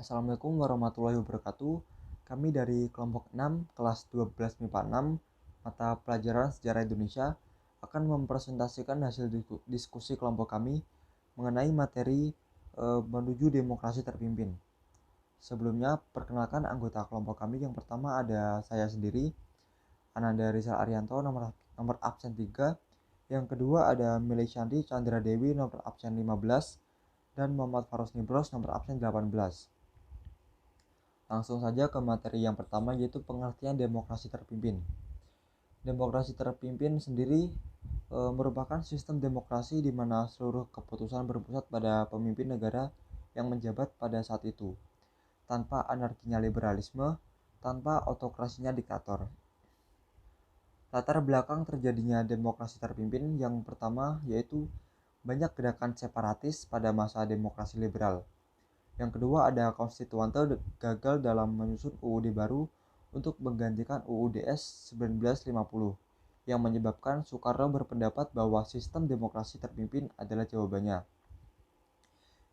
Assalamualaikum warahmatullahi wabarakatuh. Kami dari kelompok 6, kelas 12 MIPA 6, mata pelajaran Sejarah Indonesia, akan mempresentasikan hasil diskusi kelompok kami mengenai materi menuju demokrasi terpimpin. Sebelumnya, perkenalkan anggota kelompok kami. Yang pertama ada saya sendiri, Ananda Rizal Arianto, nomor absen 3. Yang kedua ada Milih Shanti Chandra Dewi, nomor absen 15. Dan Muhammad Faros Nibros, nomor absen 18. Langsung saja ke materi yang pertama, yaitu pengertian demokrasi terpimpin. Demokrasi terpimpin sendiri merupakan sistem demokrasi di mana seluruh keputusan berpusat pada pemimpin negara yang menjabat pada saat itu, tanpa anarkinya liberalisme, tanpa autokrasinya diktator. Latar belakang terjadinya demokrasi terpimpin yang pertama yaitu banyak gerakan separatis pada masa demokrasi liberal. Yang kedua ada konstituante gagal dalam menyusun UUD baru untuk menggantikan UUDS 1950 yang menyebabkan Soekarno berpendapat bahwa sistem demokrasi terpimpin adalah jawabannya.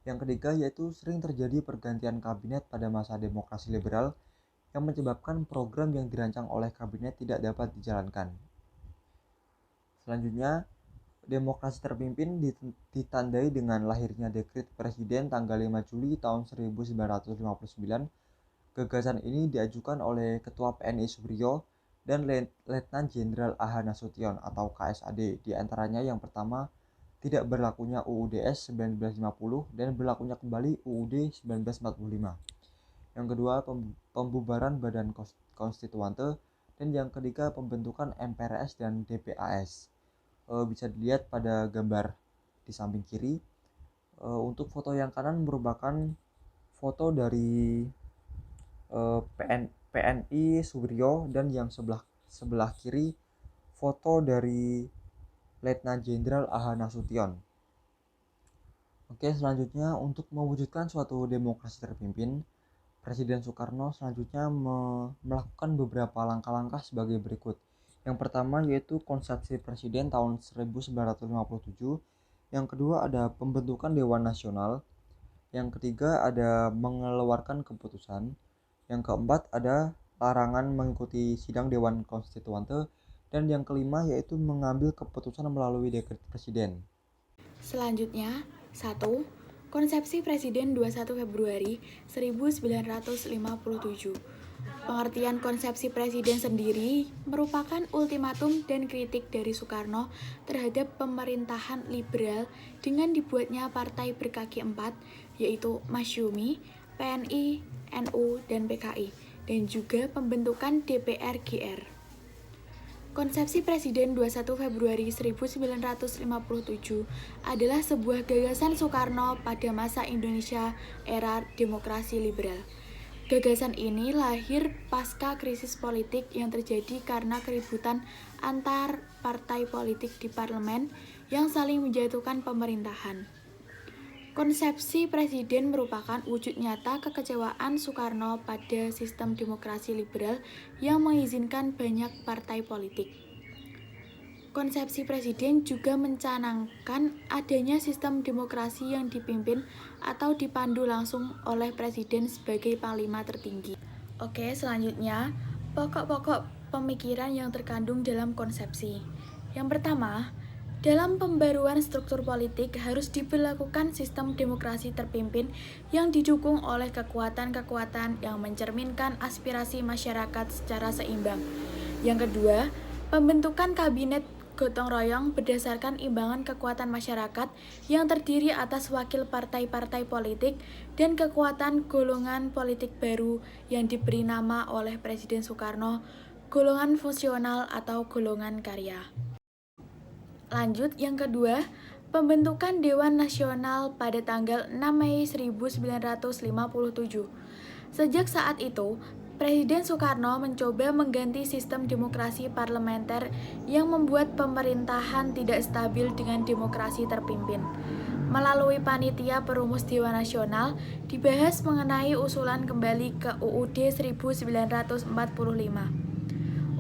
Yang ketiga yaitu sering terjadi pergantian kabinet pada masa demokrasi liberal yang menyebabkan program yang dirancang oleh kabinet tidak dapat dijalankan. Selanjutnya, demokrasi terpimpin ditandai dengan lahirnya Dekret Presiden tanggal 5 Juli tahun 1959. Gagasan ini diajukan oleh Ketua PNI Subriyo dan Letnan Jenderal A.H. Nasution atau KSAD. Di antaranya yang pertama, tidak berlakunya UUDS 1950 dan berlakunya kembali UUD 1945. Yang kedua, pembubaran Badan Konstituante. Dan yang ketiga, pembentukan MPRS dan DPAS. Bisa dilihat pada gambar di samping kiri. Untuk foto yang kanan merupakan foto dari PNI Subriyo dan yang sebelah kiri foto dari Letnan Jenderal A.H. Nasution. Oke, selanjutnya untuk mewujudkan suatu demokrasi terpimpin, Presiden Soekarno selanjutnya melakukan beberapa langkah-langkah sebagai berikut. Yang pertama yaitu konsepsi presiden tahun 1957. Yang kedua ada pembentukan Dewan Nasional. Yang ketiga ada mengeluarkan keputusan. Yang keempat ada larangan mengikuti sidang Dewan Konstituante. Dan yang kelima yaitu mengambil keputusan melalui dekret presiden. Selanjutnya, 1. Konsepsi Presiden 21 Februari 1957. Pengertian konsepsi presiden sendiri merupakan ultimatum dan kritik dari Soekarno terhadap pemerintahan liberal dengan dibuatnya partai berkaki 4, yaitu Masyumi, PNI, NU, dan PKI, dan juga pembentukan DPR-GR. Konsepsi Presiden 21 Februari 1957 adalah sebuah gagasan Soekarno pada masa Indonesia era demokrasi liberal. Gagasan ini lahir pasca krisis politik yang terjadi karena keributan antar partai politik di parlemen yang saling menjatuhkan pemerintahan. Konsepsi presiden merupakan wujud nyata kekecewaan Soekarno pada sistem demokrasi liberal yang mengizinkan banyak partai politik. Konsepsi presiden juga mencanangkan adanya sistem demokrasi yang dipimpin atau dipandu langsung oleh presiden sebagai panglima tertinggi. Oke, selanjutnya pokok-pokok pemikiran yang terkandung dalam konsepsi. Yang pertama, dalam pembaruan struktur politik harus diberlakukan sistem demokrasi terpimpin yang didukung oleh kekuatan-kekuatan yang mencerminkan aspirasi masyarakat secara seimbang. Yang kedua, pembentukan kabinet gotong royong berdasarkan imbangan kekuatan masyarakat yang terdiri atas wakil partai-partai politik dan kekuatan golongan politik baru yang diberi nama oleh Presiden Soekarno, golongan fungsional atau golongan karya. Lanjut, yang kedua, pembentukan Dewan Nasional pada tanggal 6 Mei 1957. Sejak saat itu, Presiden Soekarno mencoba mengganti sistem demokrasi parlementer yang membuat pemerintahan tidak stabil dengan demokrasi terpimpin. Melalui panitia perumus Dewan Nasional, dibahas mengenai usulan kembali ke UUD 1945.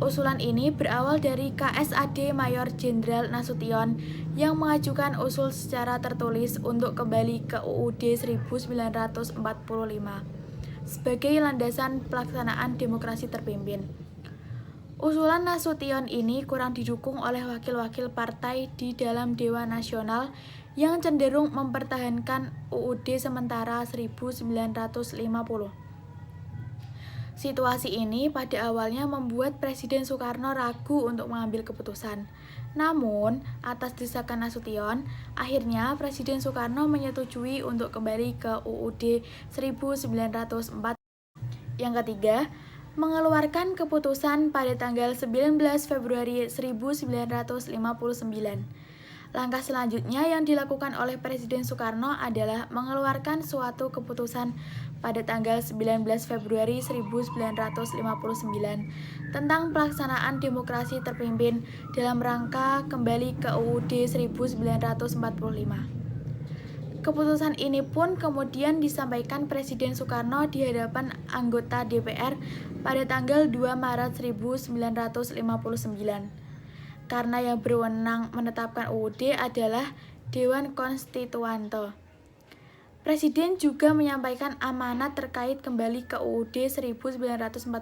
Usulan ini berawal dari KSAD Mayor Jenderal Nasution yang mengajukan usul secara tertulis untuk kembali ke UUD 1945. sebagai landasan pelaksanaan demokrasi terpimpin. Usulan Nasution ini kurang didukung oleh wakil-wakil partai di dalam Dewan Nasional yang cenderung mempertahankan UUD sementara 1950. Situasi ini pada awalnya membuat Presiden Soekarno ragu untuk mengambil keputusan. Namun, atas desakan Nasution, akhirnya Presiden Soekarno menyetujui untuk kembali ke UUD 1904. Yang ketiga, mengeluarkan keputusan pada tanggal 19 Februari 1959. Langkah selanjutnya yang dilakukan oleh Presiden Soekarno adalah mengeluarkan suatu keputusan pada tanggal 19 Februari 1959 tentang pelaksanaan demokrasi terpimpin dalam rangka kembali ke UUD 1945. Keputusan ini pun kemudian disampaikan Presiden Soekarno di hadapan anggota DPR pada tanggal 2 Maret 1959. Karena yang berwenang menetapkan UUD adalah Dewan Konstituante. Presiden juga menyampaikan amanat terkait kembali ke UUD 1945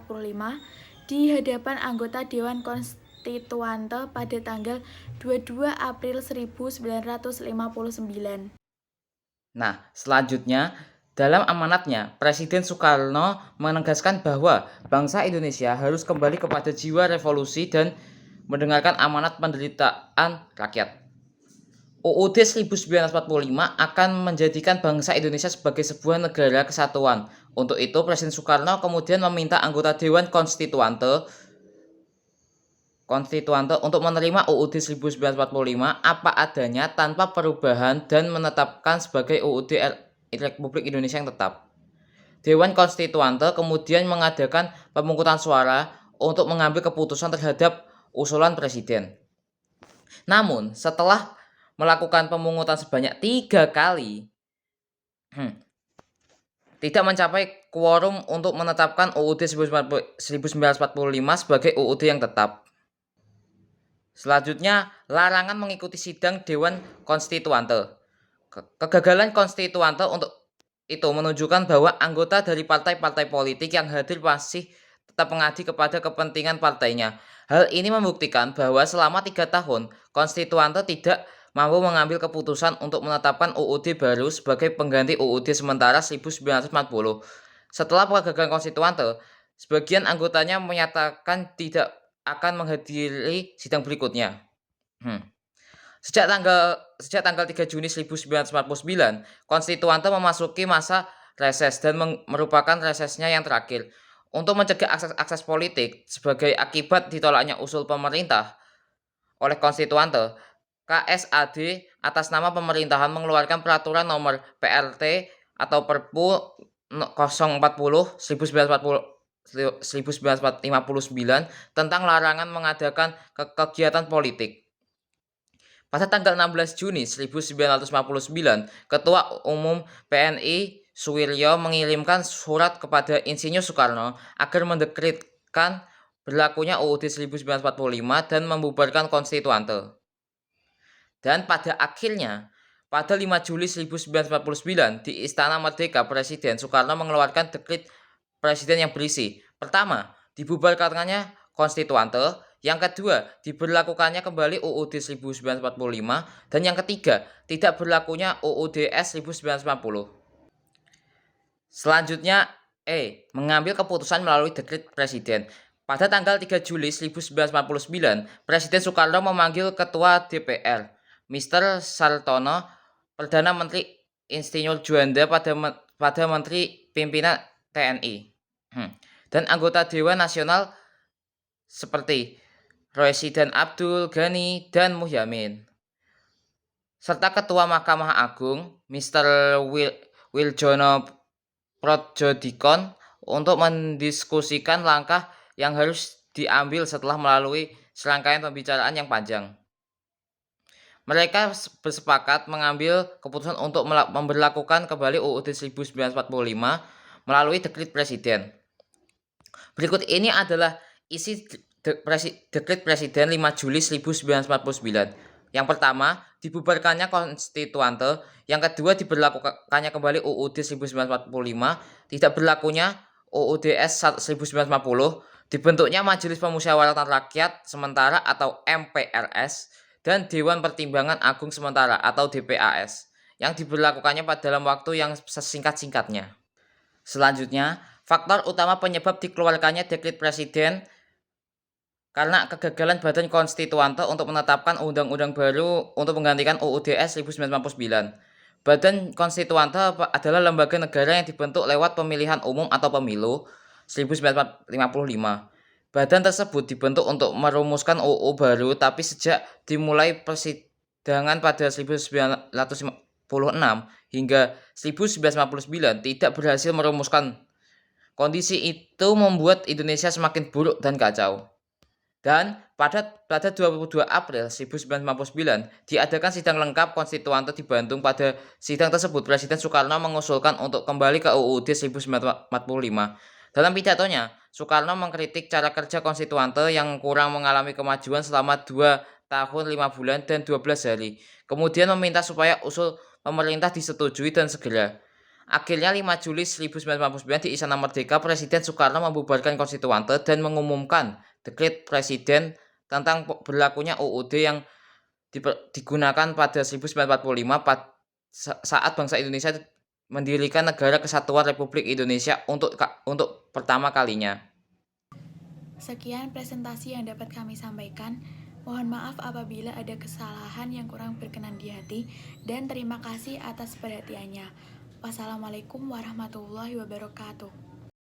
di hadapan anggota Dewan Konstituante pada tanggal 22 April 1959. Nah, selanjutnya, dalam amanatnya, Presiden Soekarno menegaskan bahwa bangsa Indonesia harus kembali kepada jiwa revolusi dan mendengarkan amanat penderitaan rakyat. UUD 1945 akan menjadikan bangsa Indonesia sebagai sebuah negara kesatuan. Untuk itu, Presiden Soekarno kemudian meminta anggota Dewan Konstituante untuk menerima UUD 1945 apa adanya tanpa perubahan dan menetapkan sebagai UUD Republik Indonesia yang tetap. Dewan Konstituante kemudian mengadakan pemungutan suara untuk mengambil keputusan terhadap usulan Presiden. Namun, setelah melakukan pemungutan sebanyak 3 kali, tidak mencapai quorum untuk menetapkan UUD 1945 sebagai UUD yang tetap. Selanjutnya, larangan mengikuti sidang Dewan Konstituante. Kegagalan Konstituante untuk itu menunjukkan bahwa anggota dari partai-partai politik yang hadir masih tetap mengabdi kepada kepentingan partainya. Hal ini membuktikan bahwa selama 3 tahun, Konstituante tidak mampu mengambil keputusan untuk menetapkan UUD baru sebagai pengganti UUD sementara 1940. Setelah kegagalan Konstituante, sebagian anggotanya menyatakan tidak akan menghadiri sidang berikutnya. Sejak tanggal 3 Juni 1949, Konstituante memasuki masa reses dan merupakan resesnya yang terakhir. Untuk mencegah akses politik sebagai akibat ditolaknya usul pemerintah oleh Konstituante, KSAD atas nama pemerintahan mengeluarkan peraturan nomor PRT atau Perpu 040 1959 tentang larangan mengadakan kegiatan politik. Pada tanggal 16 Juni 1959, Ketua Umum PNI Suwiryo mengirimkan surat kepada Insinyur Soekarno agar mendekretkan berlakunya UUD 1945 dan membubarkan Konstituante. Dan pada akhirnya, pada 5 Juli 1949 di Istana Merdeka, Presiden Soekarno mengeluarkan dekret Presiden yang berisi: pertama, dibubarkannya Konstituante; yang kedua, diberlakukannya kembali UUD 1945; dan yang ketiga, tidak berlakunya UUDS 1950. Selanjutnya, mengambil keputusan melalui dekret Presiden. Pada tanggal 3 Juli 1949, Presiden Soekarno memanggil Ketua DPR, Mr. Sartono, Perdana Menteri Insinyur Juanda pada Menteri Pimpinan TNI. Dan anggota Dewan Nasional seperti Residen Abdul Ghani dan Muhyamin, serta Ketua Mahkamah Agung Mr. Wiljono Prodjodikon untuk mendiskusikan langkah yang harus diambil setelah melalui serangkaian pembicaraan yang panjang. Mereka bersepakat mengambil keputusan untuk memberlakukan kembali UUD 1945 melalui dekret Presiden. Berikut ini adalah isi dekret Presiden 5 Juli 1949. Yang pertama, dibubarkannya konstituante. Yang kedua, diberlakukannya kembali UUD 1945, tidak berlakunya UUDS 1950, dibentuknya Majelis Pemusyawaratan Rakyat Sementara atau MPRS, dan Dewan Pertimbangan Agung Sementara atau DPAS, yang diberlakukannya dalam waktu yang sesingkat-singkatnya. Selanjutnya, faktor utama penyebab dikeluarkannya dekret presiden karena kegagalan Badan Konstituante untuk menetapkan undang-undang baru untuk menggantikan UUDS 1949. Badan Konstituante adalah lembaga negara yang dibentuk lewat pemilihan umum atau pemilu 1955. Badan tersebut dibentuk untuk merumuskan UU baru, tapi sejak dimulai persidangan pada 1956 hingga 1959 tidak berhasil merumuskan. Kondisi itu membuat Indonesia semakin buruk dan kacau. Dan pada 22 April 1959 diadakan sidang lengkap konstituante di Bandung. Pada sidang tersebut Presiden Soekarno mengusulkan untuk kembali ke UUD 1945. Dalam pidatonya, Soekarno mengkritik cara kerja konstituante yang kurang mengalami kemajuan selama 2 tahun 5 bulan dan 12 hari. Kemudian meminta supaya usul pemerintah disetujui dan segera. Akhirnya 5 Juli 1959 di Istana Merdeka, Presiden Soekarno membubarkan konstituante dan mengumumkan dekret presiden tentang berlakunya UUD yang digunakan pada 1945 saat bangsa Indonesia mendirikan Negara Kesatuan Republik Indonesia untuk pertama kalinya. Sekian presentasi yang dapat kami sampaikan. Mohon maaf apabila ada kesalahan yang kurang berkenan di hati, dan terima kasih atas perhatiannya. Wassalamualaikum warahmatullahi wabarakatuh.